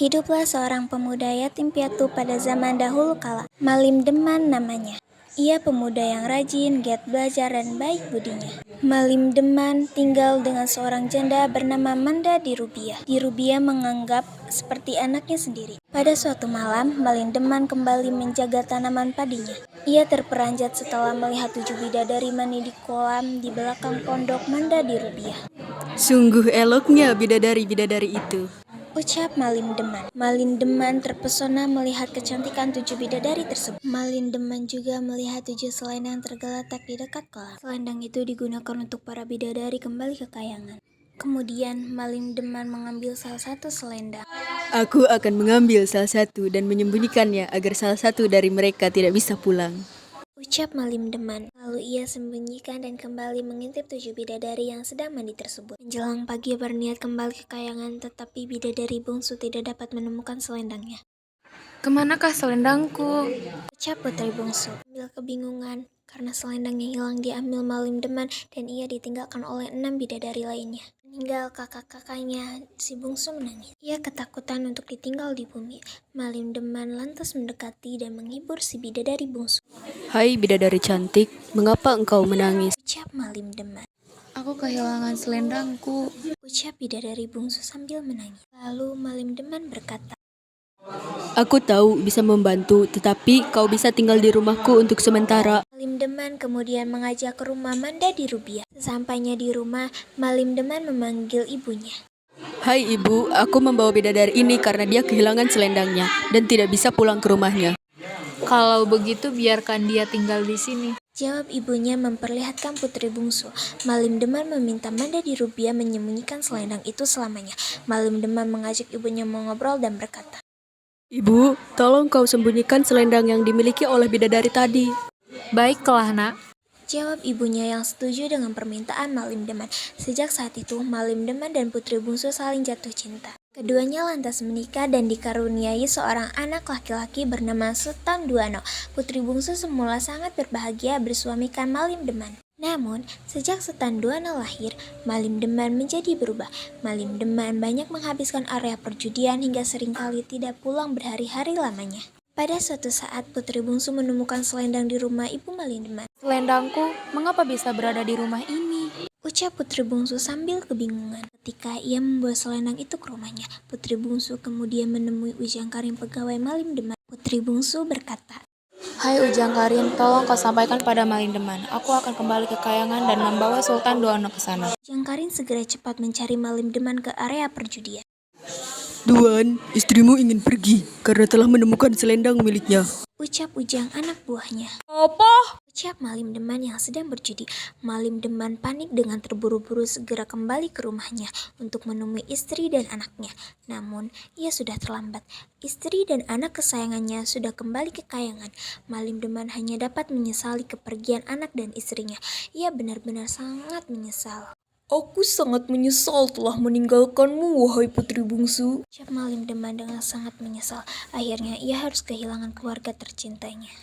Hiduplah seorang pemuda yatim piatu pada zaman dahulu kala. Malim Deman namanya. Ia pemuda yang rajin, giat belajar, dan baik budinya. Malim Deman tinggal dengan seorang janda bernama Manda di Rubia. Di Rubia menganggap seperti anaknya sendiri. Pada suatu malam, Malim Deman kembali menjaga tanaman padinya. Ia terperanjat setelah melihat 7 bidadari mandi di kolam di belakang pondok Manda di Rubia. Sungguh eloknya bidadari-bidadari itu, ucap Malim Deman. Malim Deman terpesona melihat kecantikan 7 bidadari tersebut. Malim Deman juga melihat 7 selendang tergeletak di dekat kolam. Selendang itu digunakan untuk para bidadari kembali ke kayangan. Kemudian Malim Deman mengambil salah satu selendang. Aku akan mengambil salah satu dan menyembunyikannya agar salah satu dari mereka tidak bisa pulang, ucap Malim Deman. Lalu ia sembunyikan dan kembali mengintip 7 bidadari yang sedang mandi tersebut. Menjelang pagi berniat kembali ke kayangan, tetapi bidadari bungsu tidak dapat menemukan selendangnya. Kemanakah selendangku? Ucap putri bungsu. Sambil kebingungan karena selendangnya hilang diambil Malim Deman dan ia ditinggalkan oleh 6 bidadari lainnya. Meninggal kakak-kakaknya, si bungsu menangis. Ia ketakutan untuk ditinggal di bumi. Malim Deman lantas mendekati dan menghibur si bidadari bungsu. Hai bidadari cantik, mengapa engkau menangis? Ucap Malim Deman. Aku kehilangan selendangku. Ucap bidadari bungsu sambil menangis. Lalu Malim Deman berkata, Aku tahu bisa membantu, tetapi kau bisa tinggal di rumahku untuk sementara. Malim Deman kemudian mengajak ke rumah Manda di Rubia. Sesampainya di rumah, Malim Deman memanggil ibunya. Hai ibu, aku membawa bidadari ini karena dia kehilangan selendangnya dan tidak bisa pulang ke rumahnya. Kalau begitu biarkan dia tinggal di sini. Jawab ibunya memperlihatkan putri bungsu. Malim Deman meminta Manda di Rubia menyembunyikan selendang itu selamanya. Malim Deman mengajak ibunya mengobrol dan berkata, Ibu, tolong kau sembunyikan selendang yang dimiliki oleh bidadari tadi. Baiklah nak. Jawab ibunya yang setuju dengan permintaan Malim Deman. Sejak saat itu, Malim Deman dan putri bungsu saling jatuh cinta. Keduanya lantas menikah dan dikaruniai seorang anak laki-laki bernama Sultan Duano. Putri bungsu semula sangat berbahagia bersuamikan Malim Deman. Namun, sejak Sultan Duano lahir, Malim Deman menjadi berubah. Malim Deman banyak menghabiskan area perjudian hingga seringkali tidak pulang berhari-hari lamanya. Pada suatu saat, putri bungsu menemukan selendang di rumah ibu Malim Deman. Selendangku, mengapa bisa berada di rumah ini? Ucap putri bungsu sambil kebingungan. Ketika ia membawa selendang itu ke rumahnya, putri bungsu kemudian menemui Ujang Karim pegawai Malim Deman. Putri bungsu berkata, Hai Ujang Karim, tolong kau sampaikan pada Malim Deman. Aku akan kembali ke kayangan dan membawa Sultan Duano ke sana. Ujang Karim segera cepat mencari Malim Deman ke area perjudian. Tuan, istrimu ingin pergi karena telah menemukan selendang miliknya. Ucap Ujang anak buahnya. Apa? Ucap Malim Deman yang sedang berjudi. Malim Deman panik dengan terburu-buru segera kembali ke rumahnya untuk menemui istri dan anaknya. Namun, ia sudah terlambat. Istri dan anak kesayangannya sudah kembali ke kayangan. Malim Deman hanya dapat menyesali kepergian anak dan istrinya. Ia benar-benar sangat menyesal. Aku sangat menyesal telah meninggalkanmu, wahai putri bungsu. Ucap Malim Deman dengan sangat menyesal. Akhirnya ia harus kehilangan keluarga tercintainya.